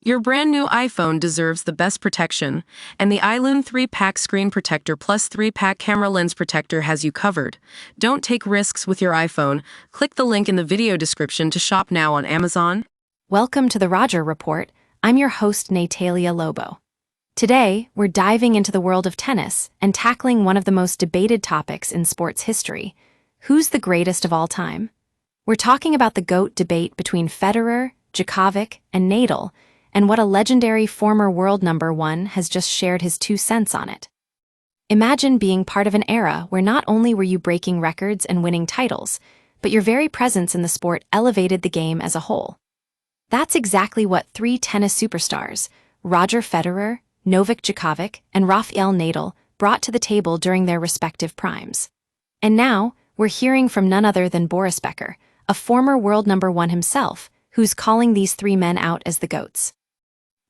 Your brand new iPhone deserves the best protection, and the iLune 3-Pack Screen Protector plus 3-Pack Camera Lens Protector has you covered. Don't take risks with your iPhone. Click the link in the video description to shop now on Amazon. Welcome to the Roger Report. I'm your host, Natalia Lobo. Today, we're diving into the world of tennis and tackling one of the most debated topics in sports history. Who's the greatest of all time? We're talking about the GOAT debate between Federer, Djokovic, and Nadal, and what a legendary former world #1 has just shared his 2 cents on it. Imagine being part of an era where not only were you breaking records and winning titles, but your very presence in the sport elevated the game as a whole. That's exactly what 3 tennis superstars, Roger Federer, Novak Djokovic, and Rafael Nadal, brought to the table during their respective primes. And now, we're hearing from none other than Boris Becker, a former world #1 himself, who's calling these 3 men out as the GOATs.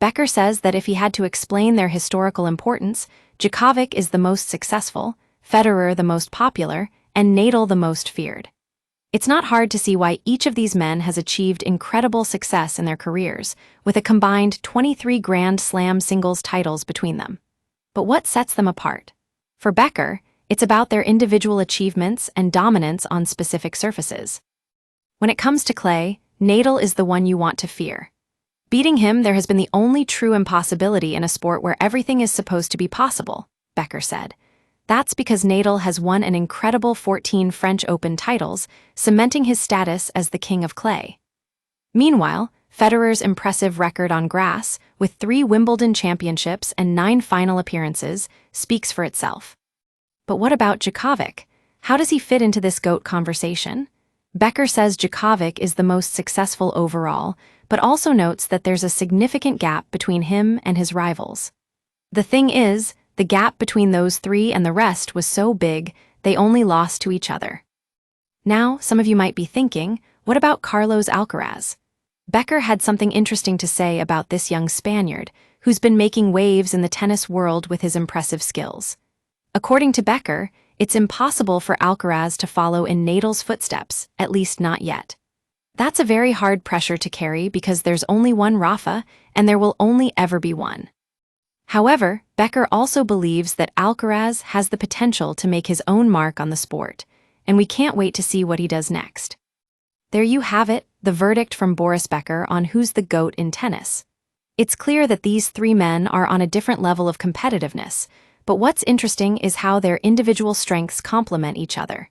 Becker says that if he had to explain their historical importance, Djokovic is the most successful, Federer the most popular, and Nadal the most feared. It's not hard to see why each of these men has achieved incredible success in their careers, with a combined 23 Grand Slam singles titles between them. But what sets them apart? For Becker, it's about their individual achievements and dominance on specific surfaces. When it comes to clay, Nadal is the one you want to fear. Beating him, there has been the only true impossibility in a sport where everything is supposed to be possible, Becker said. That's because Nadal has won an incredible 14 French Open titles, cementing his status as the king of clay. Meanwhile, Federer's impressive record on grass, with 3 Wimbledon championships and 9 final appearances, speaks for itself. But what about Djokovic? How does he fit into this GOAT conversation? Becker says Djokovic is the most successful overall, but also notes that there's a significant gap between him and his rivals. The thing is, the gap between those 3 and the rest was so big, they only lost to each other. Now, some of you might be thinking, what about Carlos Alcaraz? Becker had something interesting to say about this young Spaniard, who's been making waves in the tennis world with his impressive skills. According to Becker, it's impossible for Alcaraz to follow in Nadal's footsteps, at least not yet. That's a very hard pressure to carry because there's only one Rafa, and there will only ever be one. However, Becker also believes that Alcaraz has the potential to make his own mark on the sport, and we can't wait to see what he does next. There you have it, the verdict from Boris Becker on who's the GOAT in tennis. It's clear that these 3 men are on a different level of competitiveness, but what's interesting is how their individual strengths complement each other.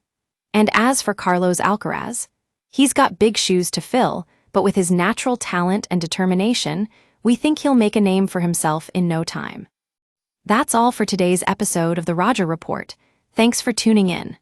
And as for Carlos Alcaraz, he's got big shoes to fill, but with his natural talent and determination, we think he'll make a name for himself in no time. That's all for today's episode of the Roger Report. Thanks for tuning in.